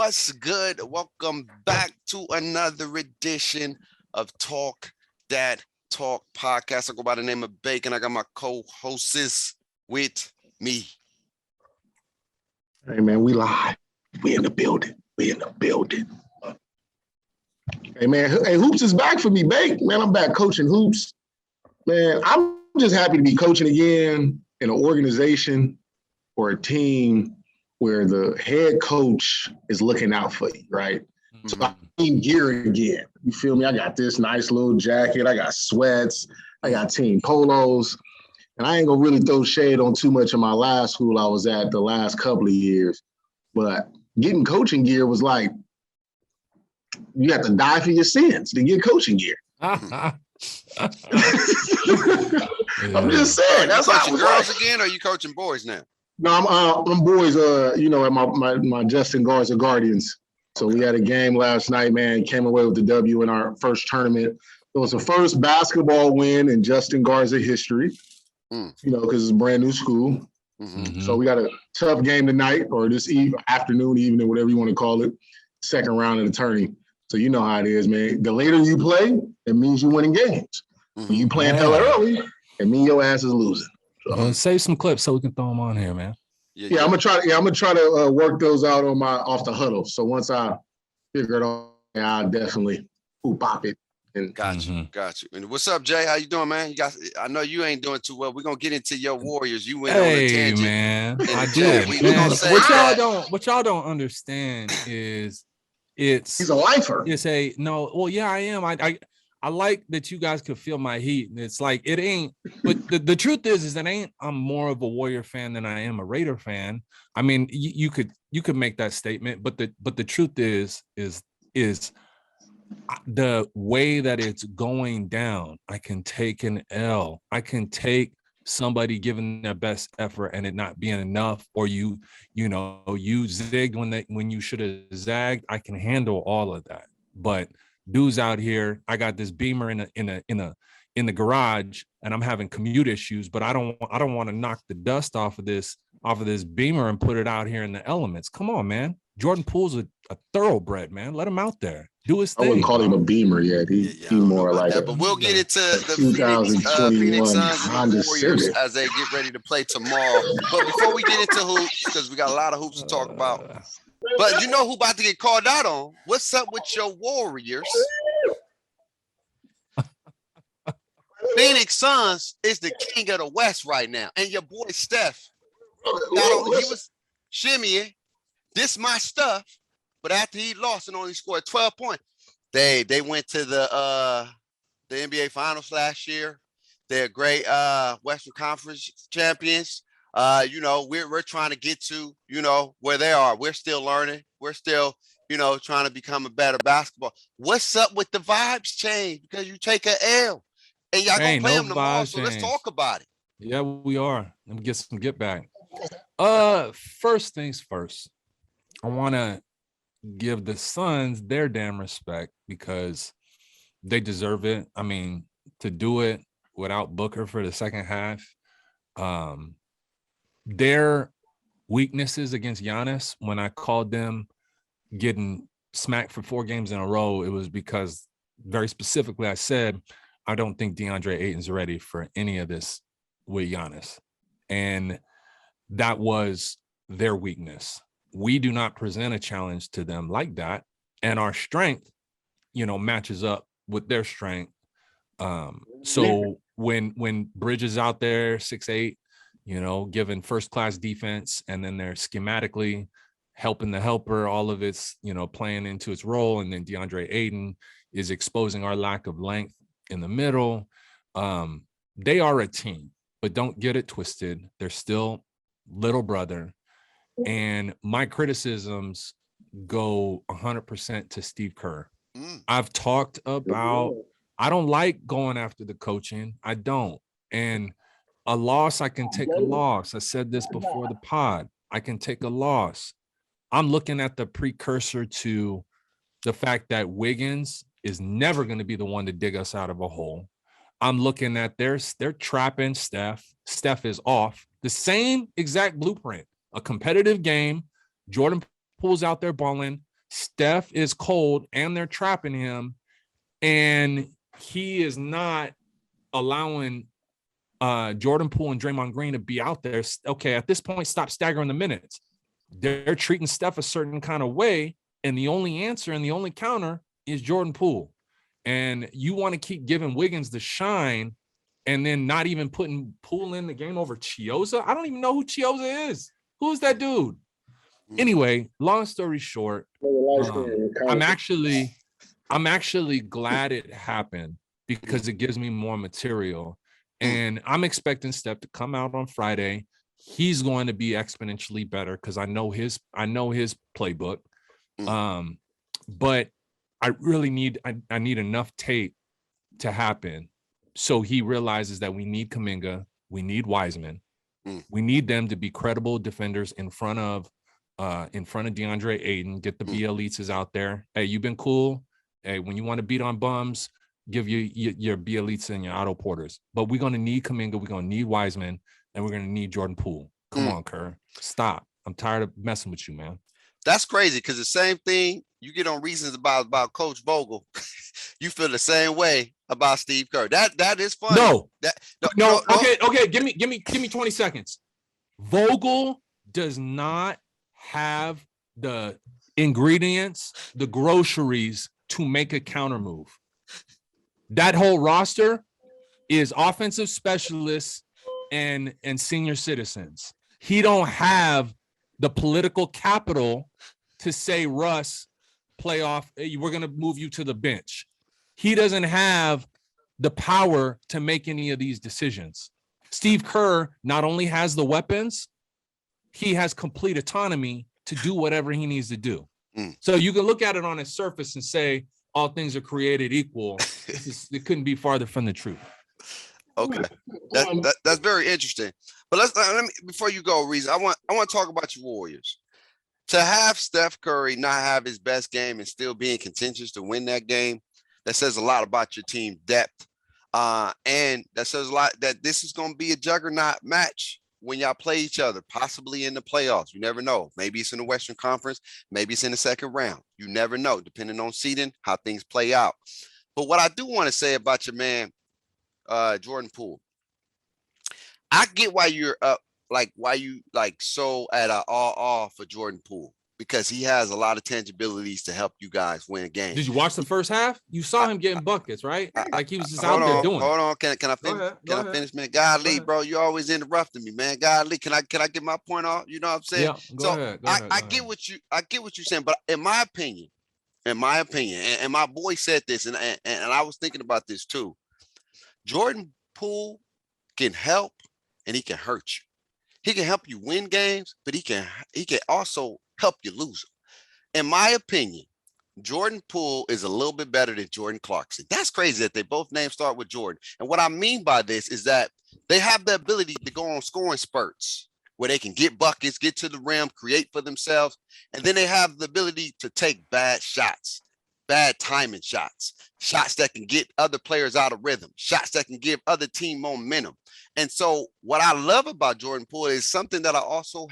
What's good? Welcome back to another edition of Dat Talk podcast. I go by the name of Bacon. I got my co-hosts with me. Hey man, we live. We in the building. Hey man, hoops is back for me, Bake. Man, I'm back coaching hoops. Man, I'm just happy to be coaching again in an organization or a team where the head coach is looking out for you, right? Mm-hmm. So I'm team gear again. You feel me? I got this nice little jacket. I got sweats. I got team polos. And I ain't gonna really throw shade on too much of my last school I was at the last couple of years. But getting coaching gear was like, you have to die for your sins to get coaching gear. I'm just saying. That's coaching girls again, or are you coaching boys now? No, I'm boys. At my Justin Garza Guardians. So we had a game last night. Man, came away with the W in our first tournament. It was the first basketball win in Justin Garza history. Because it's a brand new school. Mm-hmm. So we got a tough game tonight, or this afternoon, evening, whatever you want to call it. Second round of the tourney. So you know how it is, man. The later you play, it means you're winning games. Mm-hmm. When you playing hella early, it means your ass is losing. So, save some clips so we can throw them on here, man. Yeah. I'm gonna try to work those out off the huddle. So once I figure it out, I'll definitely pop it. And Got you. And what's up, Jay? How you doing, man? I know you ain't doing too well. We're gonna get into your Warriors. You went on a tangent. Man. I did. Man. What y'all don't understand is he's a lifer. I am. I like that you guys could feel my heat. And it's like it ain't, but the truth is it ain't I'm more of a Warrior fan than I am a Raider fan. I mean, you could make that statement, but the truth is the way that it's going down. I can take an L. I can take somebody giving their best effort and it not being enough, or you zigged when you should have zagged. I can handle all of that. But dudes out here, I got this Beamer in the garage, and I'm having commute issues. But I don't want to knock the dust off of this Beamer and put it out here in the elements. Come on, man. Jordan Poole's a thoroughbred, man. Let him out there. Do his thing. I wouldn't call him a Beamer yet. He's more like that. But we'll get into the Phoenix Suns and the Warriors as they get ready to play tomorrow. But before we get into hoops, because we got a lot of hoops to talk about. But you know who about to get called out on? What's up with your Warriors? Phoenix Suns is the king of the West right now. And your boy Steph, he was shimmying. This my stuff. But after he lost and only scored 12 points, they went to the NBA Finals last year. They're great Western Conference champions. We're trying to get to, where they are. We're still learning. We're still, trying to become a better basketball. What's up with the vibes change? Because you take an L and y'all gonna play them tomorrow. So let's talk about it. Yeah, we are. Let me get some get back. First things first, I want to give the Suns their damn respect because they deserve it. I mean, to do it without Booker for the second half, their weaknesses against Giannis, when I called them getting smacked for 4 games in a row, it was because very specifically I said, I don't think DeAndre Ayton's ready for any of this with Giannis. And that was their weakness. We do not present a challenge to them like that. And our strength, matches up with their strength. So when Bridge is out there 6'8", giving first-class defense, and then they're schematically helping the helper, all of it's, playing into its role. And then DeAndre Ayton is exposing our lack of length in the middle. They are a team, but don't get it twisted. They're still little brother. And my criticisms go 100% to Steve Kerr. I've talked about, I don't like going after the coaching. I don't. And a loss, I can take a loss. I said this before the pod. I can take a loss. I'm looking at the precursor to the fact that Wiggins is never going to be the one to dig us out of a hole. I'm looking at they're trapping Steph. Steph is off. The same exact blueprint. A competitive game. Jordan Poole's out there balling. Steph is cold and they're trapping him, and he is not allowing Jordan Poole and Draymond Green to be out there. Okay, at this point, stop staggering the minutes. They're treating Steph a certain kind of way, and the only answer and the only counter is Jordan Poole. And you want to keep giving Wiggins the shine and then not even putting Poole in the game over Chioza? I don't even know who Chioza is. Who's that dude? Anyway, long story short, I'm actually glad it happened because it gives me more material. And I'm expecting Steph to come out on Friday. He's going to be exponentially better because I know his playbook. But I really need enough tape to happen so he realizes that we need Kuminga, we need Wiseman, we need them to be credible defenders in front of DeAndre Ayton. Get the Bielitsas out there. Hey, you've been cool. Hey, when you want to beat on bums, give your Bielitsa and your Otto Porters. But we're going to need Kuminga, we're going to need Wiseman, and we're going to need Jordan Poole. Come on, Kerr. Stop. I'm tired of messing with you, man. That's crazy because the same thing you get on reasons about Coach Vogel. You feel the same way about Steve Kerr. That is funny. No. Okay. Give me 20 seconds. Vogel does not have the ingredients, the groceries to make a counter move. That whole roster is offensive specialists and senior citizens. He don't have the political capital to say, Russ, playoff, we're going to move you to the bench. He doesn't have the power to make any of these decisions. Steve Kerr not only has the weapons, he has complete autonomy to do whatever he needs to do. So you can look at it on its surface and say, all things are created equal. It couldn't be farther from the truth. Okay, that's very interesting. But let me before you go, Reese, I want to talk about your Warriors. To have Steph Curry not have his best game and still being contentious to win that game, that says a lot about your team depth, and that says a lot that this is going to be a juggernaut match when y'all play each other, possibly in the playoffs. You never know. Maybe it's in the Western Conference, maybe it's in the second round. You never know, depending on seeding, how things play out. But what I do want to say about your man, Jordan Poole, I get why you're up, why you so at an all for Jordan Poole, because he has a lot of tangibilities to help you guys win a game. Did you watch the first half? You saw him getting buckets, right? Like he was just out there doing. Hold on, can I finish? Can I finish, man? Golly, bro, you always interrupting me, man. Golly, can I get my point off? You know what I'm saying? Yeah, go ahead. I get what you're saying, but in my opinion, and my boy said this, and I was thinking about this too. Jordan Poole can help and he can hurt you. He can help you win games, but he can also help you lose them. In my opinion, Jordan Poole is a little bit better than Jordan Clarkson. That's crazy that they both names start with Jordan. And what I mean by this is that they have the ability to go on scoring spurts where they can get buckets, get to the rim, create for themselves. And then they have the ability to take bad shots, bad timing shots that can get other players out of rhythm, shots that can give other team momentum. And so what I love about Jordan Poole is something that I also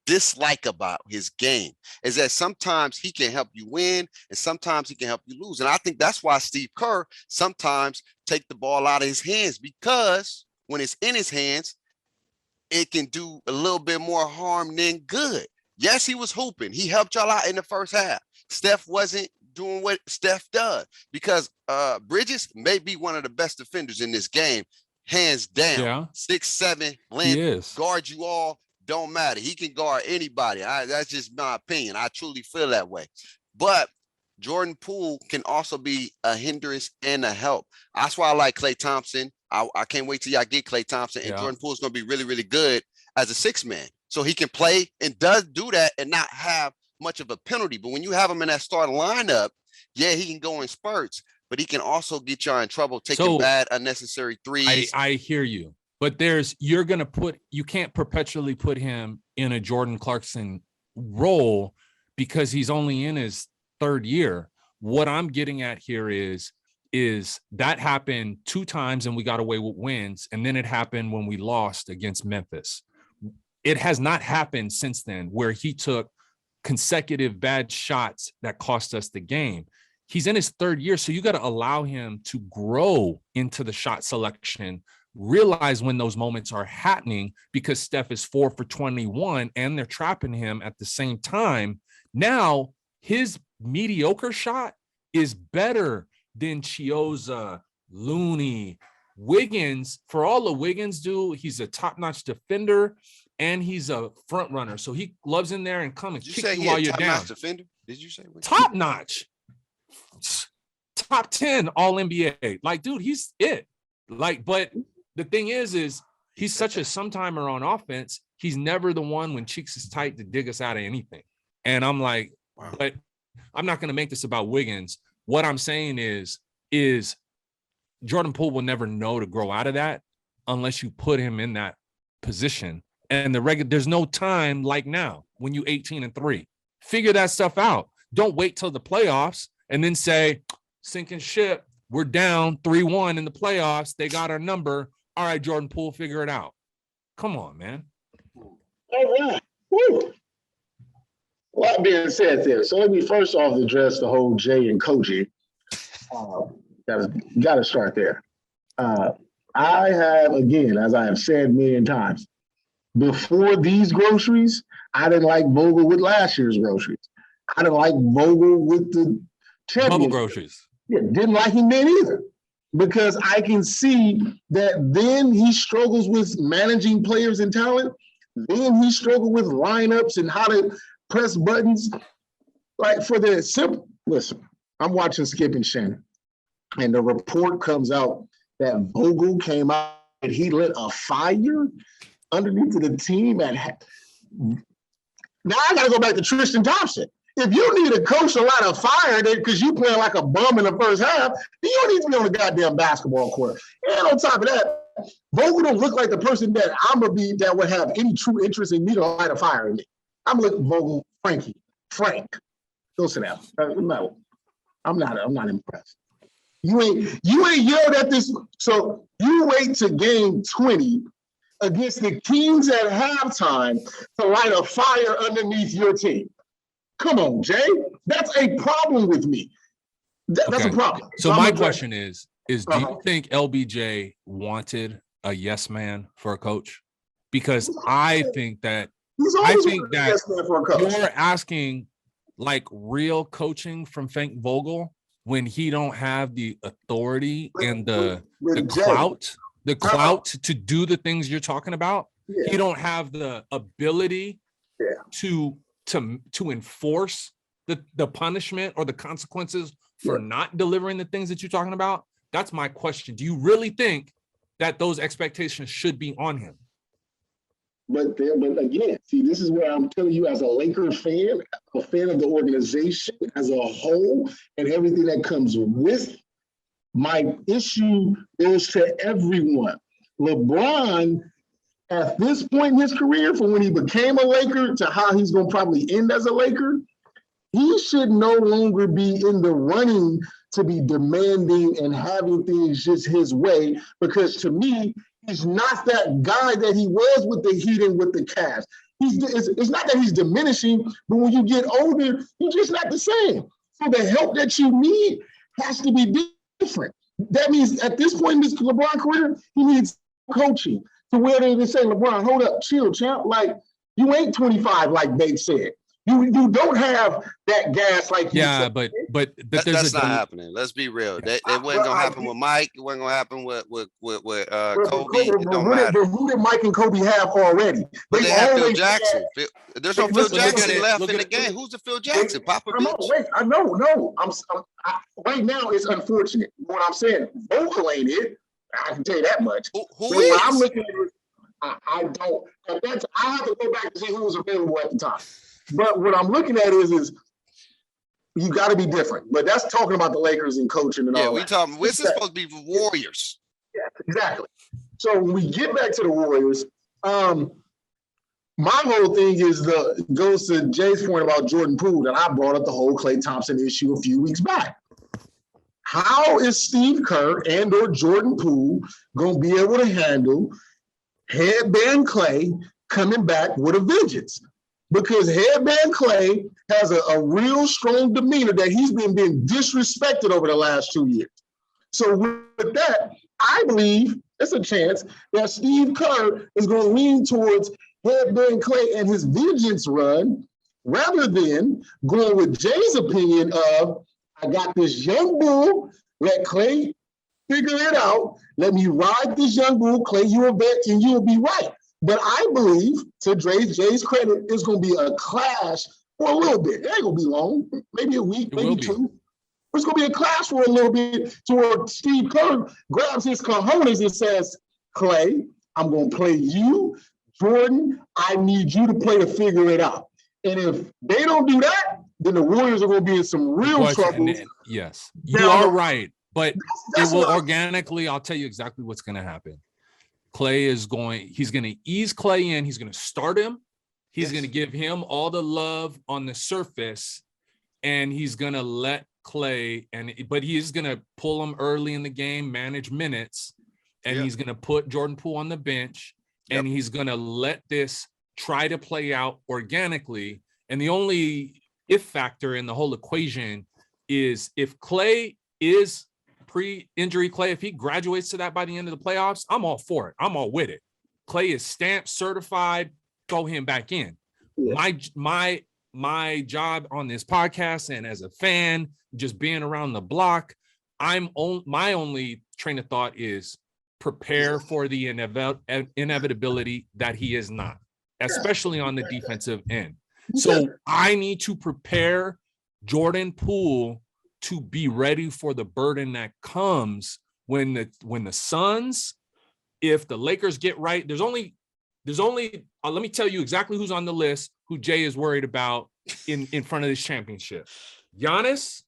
dislike about his game, is that sometimes he can help you win and sometimes he can help you lose. And I think that's why Steve Kerr sometimes take the ball out of his hands, because when it's in his hands, it can do a little bit more harm than good. Yes, he was hooping. He helped y'all out in the first half. Steph wasn't doing what Steph does, because Bridges may be one of the best defenders in this game, hands down. Yeah. 6'7", length, guard you all, don't matter. He can guard anybody. That's just my opinion. I truly feel that way. But Jordan Poole can also be a hindrance and a help. That's why I like Klay Thompson. I can't wait till y'all get Klay Thompson. And Jordan Poole is going to be really, really good as a six man. So he can play and does do that and not have much of a penalty. But when you have him in that starting lineup, yeah, he can go in spurts, but he can also get y'all in trouble taking bad, unnecessary threes. I hear you. But you can't perpetually put him in a Jordan Clarkson role because he's only in his third year. What I'm getting at here is that happened 2 times and we got away with wins. And then it happened when we lost against Memphis. It has not happened since then where he took consecutive bad shots that cost us the game. He's in his third year, so you got to allow him to grow into the shot selection, realize when those moments are happening, because Steph is 4 for 21 and they're trapping him at the same time. Now his mediocre shot is better than Chioza, Looney, Wiggins. For all the Wiggins do, he's a top-notch defender and he's a front runner. So he loves in there and come and kick you while you're down. Top-notch defender? Did you say top-notch? Top 10 all NBA. Like, dude, he's it. Like, but the thing is he's such a sometimer on offense. He's never the one when cheeks is tight to dig us out of anything. And I'm like, wow. But I'm not going to make this about Wiggins. What I'm saying is Jordan Poole will never know to grow out of that unless you put him in that position. And there's no time like now when you 18-3. Figure that stuff out. Don't wait till the playoffs and then say, sinking ship, we're down 3-1 in the playoffs. They got our number. All right, Jordan Poole, figure it out. Come on, man. All right. Woo. A lot being said there. So let me first off address the whole Jay and Koji. Gotta start there. I have, again, as I have said a million times, before these groceries, I didn't like Vogel with last year's groceries. I didn't like Vogel with the bubble groceries. Yeah, didn't like him then either. Because I can see that then he struggles with managing players and talent. Then he struggled with lineups and how to press buttons. Like for the simple, listen, I'm watching Skip and Shannon, and the report comes out that Vogel came out and he lit a fire underneath the team. Now I got to go back to Tristan Thompson. If you need a coach to light a fire because you playing like a bum in the first half, then you don't need to be on the goddamn basketball court. And on top of that, Vogel don't look like the person that I'm going to be that would have any true interest in me to light a fire in me. I'm looking Vogel, Frank. Go sit down. No, I'm not impressed. You ain't yelled at this. So you wait to game 20 against the Kings at halftime to light a fire underneath your team. Come on, Jay. That's a problem with me. That's a problem. So my question is do you think LBJ wanted a yes man for a coach? Because I think that you're asking like real coaching from Frank Vogel when he don't have the authority and the clout to do the things you're talking about. Yeah. He don't have the ability to enforce the punishment or the consequences for not delivering the things that you're talking about. That's my question. Do you really think that those expectations should be on him? But again, see, this is where I'm telling you as a Lakers fan, a fan of the organization as a whole and everything that comes with, my issue goes to everyone. LeBron, at this point in his career, from when he became a Laker to how he's going to probably end as a Laker, he should no longer be in the running to be demanding and having things just his way, because to me, he's not that guy that he was with the Heat and with the Cavs. It's not that he's diminishing, but when you get older, you're just not the same. So the help that you need has to be different. That means at this point in this LeBron career, he needs coaching to where they say, LeBron, hold up, chill, champ. Like, you ain't 25, like Bates said. You don't have that gas like but that's not happening. Let's be real. It wasn't gonna happen with Mike. It wasn't gonna happen with Kobe. It don't matter. But who did Mike and Kobe have already? They have Phil Jackson. There's no Phil Jackson left in the game. Who's the Phil Jackson? Popovich? No. Right now it's unfortunate. What I'm saying, Vogel ain't it. I can tell you that much. Who is? I'm looking at it, I don't. I have to go back and see who was available at the time. But what I'm looking at is you got to be different. But that's talking about the Lakers and coaching and all that. We're supposed to be Warriors. Yeah, exactly. So when we get back to the Warriors, my whole thing goes to Jay's point about Jordan Poole that I brought up the whole Klay Thompson issue a few weeks back. How is Steve Kerr and or Jordan Poole going to be able to handle headband Klay coming back with a vengeance? because Headband Clay has a real strong demeanor that he's been being disrespected over the last 2 years. So with that, I believe it's a chance that Steve Kerr is going to lean towards Headband Clay and his vengeance run rather than going with Jay's opinion of, I got this young bull, let Clay figure it out. Let me ride this young bull, Clay, you're a vet, and you'll be right. But I believe, to Jay's credit, it's going to be a clash for a little bit. It ain't going to be long, maybe a week, maybe two. It's going to be a clash for a little bit to where Steve Kerr grabs his cojones and says, Clay, I'm going to play you. Jordan, I need you to play to figure it out. And if they don't do that, then the Warriors are going to be in some real trouble. Yes, you are right. But it will organically, I'll tell you exactly what's going to happen. He's going to ease Clay in. He's going to start him. He's going to give him all the love on the surface, and he's going to let Clay, but he's going to pull him early in the game, manage minutes, and he's going to put Jordan Poole on the bench, and he's going to let this try to play out organically. And the only if factor in the whole equation is if Clay is pre-injury Clay, if he graduates to that by the end of the playoffs, I'm all for it. I'm all with it. Clay is stamped, certified, throw him back in. My job on this podcast and as a fan, just being around the block, my only train of thought is prepare for the inevitability that he is not, especially on the defensive end. So I need to prepare Jordan Poole to be ready for the burden that comes when the Suns, if the Lakers get right, there's only let me tell you exactly who's on the list, who Jay is worried about in front of this championship. Giannis,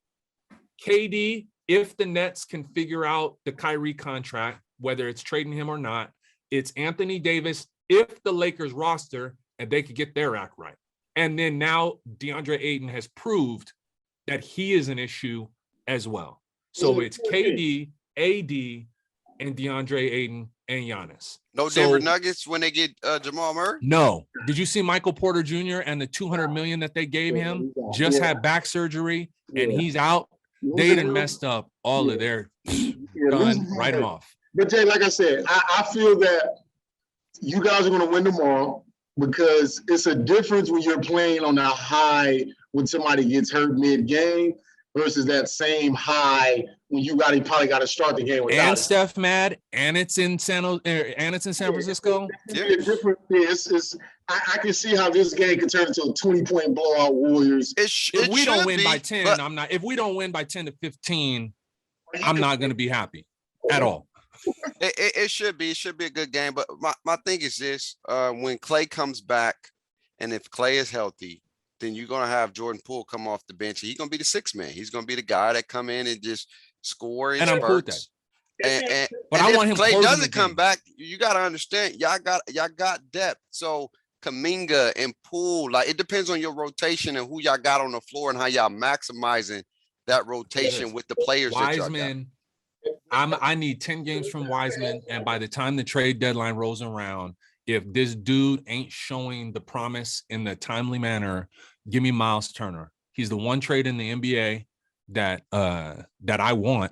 KD, if the Nets can figure out the Kyrie contract, whether it's trading him or not, it's Anthony Davis, if the Lakers roster and they could get their act right. And then now DeAndre Ayton has proved that he is an issue as well. So it's KD, AD, and DeAndre Ayton and Giannis. No Denver Nuggets when they get Jamal Murray? No. Did you see Michael Porter Jr. and the $200 million that they gave him? Just had back surgery and he's out. They done messed up all of their done. Write them off. But Jay, like I said, I feel that you guys are going to win tomorrow because it's a difference when you're playing on a high when somebody gets hurt mid-game versus that same high when you probably got to start the game without and Steph mad, and it's in San Francisco. I can see how this game could turn into a 20-point blowout Warriors. If we don't win by 10, I'm not. If we don't win by 10 to 15, I'm not going to be happy at all. It should be. It should be a good game. But my thing is this: when Clay comes back, and if Clay is healthy, then you're gonna have Jordan Poole come off the bench. He's gonna be the sixth man. He's gonna be the guy that come in and just score and spurts. But I want him. Clay doesn't come back. You gotta understand. Y'all got depth. So Kuminga and Poole, like it depends on your rotation and who y'all got on the floor and how y'all maximizing that rotation with the players. Wiseman. I need 10 games from Wiseman, and by the time the trade deadline rolls around, if this dude ain't showing the promise in the timely manner, give me Miles Turner. He's the one trade in the NBA that I want,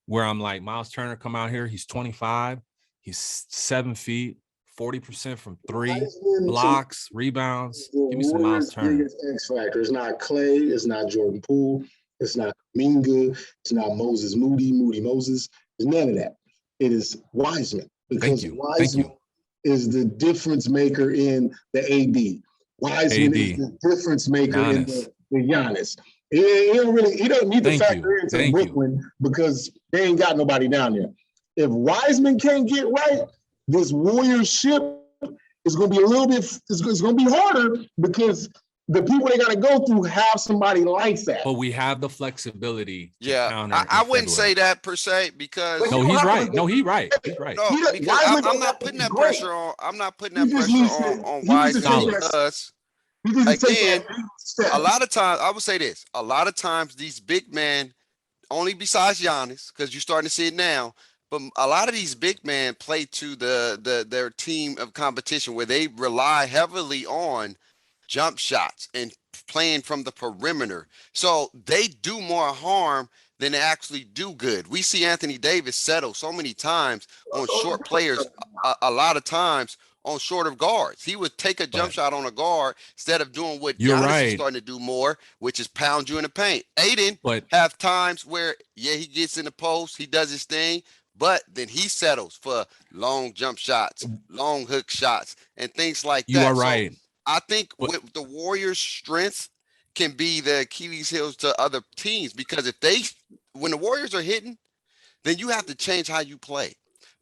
where I'm like, Miles Turner, come out here. He's 25. He's 7 feet, 40% from three, blocks, rebounds. Give me some Miles Turner. X factor. It's not Clay. It's not Jordan Poole. It's not Kuminga. It's not Moody Moses. There's none of that. It is Wiseman. Because Wiseman is the difference maker in the AD. Wiseman is the difference maker in the Giannis. He don't need to factor into Brooklyn because they ain't got nobody down there. If Wiseman can't get right, this Warriors ship is going to be it's going to be harder because the people they got to go through have somebody like that. But we have the flexibility. I wouldn't say that per se because he's right. He's right. No, because I'm not putting that pressure on. I'm not putting that pressure on Wiseman because again, a lot of times I would say this. A lot of times these big men, only besides Giannis, because you're starting to see it now. But a lot of these big men play to their team of competition where they rely heavily on jump shots and playing from the perimeter. So they do more harm than they actually do good. We see Anthony Davis settle so many times on short players, a lot of times on shorter guards. He would take a jump shot on a guard instead of doing what You're Giannis is right. starting to do more, which is pound you in the paint. Aiden But have times where, yeah, he gets in the post, he does his thing, but then he settles for long jump shots, long hook shots, and things like you that. are So right. I think But with the Warriors' strength can be the Achilles heels to other teams, because when the Warriors are hitting, then you have to change how you play.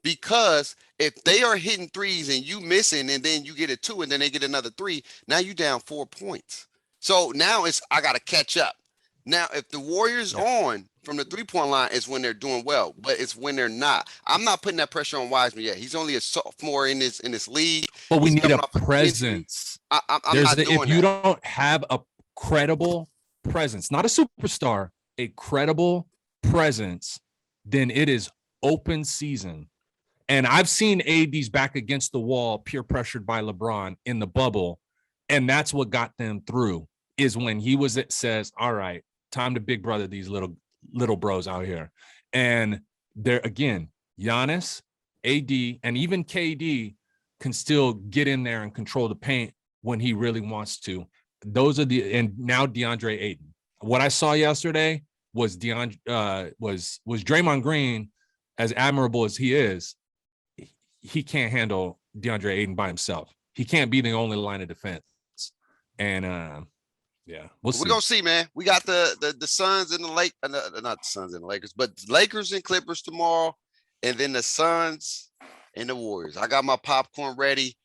Because if they are hitting threes and you missing, and then you get a 2 and then they get another 3, now you down 4 points. So now I got to catch up. Now, if the Warriors on from the 3-point line is when they're doing well, but it's when they're not. I'm not putting that pressure on Wiseman yet. He's only a sophomore in this league. but we He's need coming a off an injury. presence. I'm not If doing you that. don't have a credible presence, not a superstar, a credible presence, then it is open season. And I've seen AD's back against the wall, peer pressured by LeBron in the bubble. And that's what got them through, is when it says, all right, time to big brother these little bros out here. And there again, Giannis, AD, and even KD can still get in there and control the paint when he really wants to. And now DeAndre Ayton. What I saw yesterday was was Draymond Green, as admirable as he is, he can't handle DeAndre Ayton by himself. He can't be the only line of defense. And yeah, we'll see. We're gonna see, man. We got the Suns and the not the Suns and the Lakers, but Lakers and Clippers tomorrow, and then the Suns and the Warriors. I got my popcorn ready.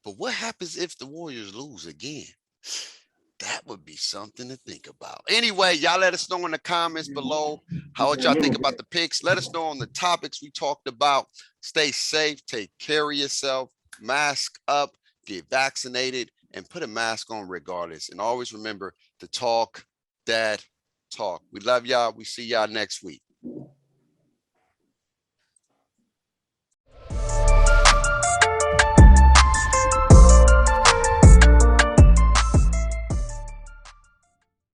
But what happens if the Warriors lose again? That would be something to think about. Anyway, y'all let us know in the comments below what y'all think about the picks. Let us know on the topics we talked about. Stay safe, take care of yourself, mask up, get vaccinated, and put a mask on regardless. And always remember to talk, Dat Talk. We love y'all. We see y'all next week.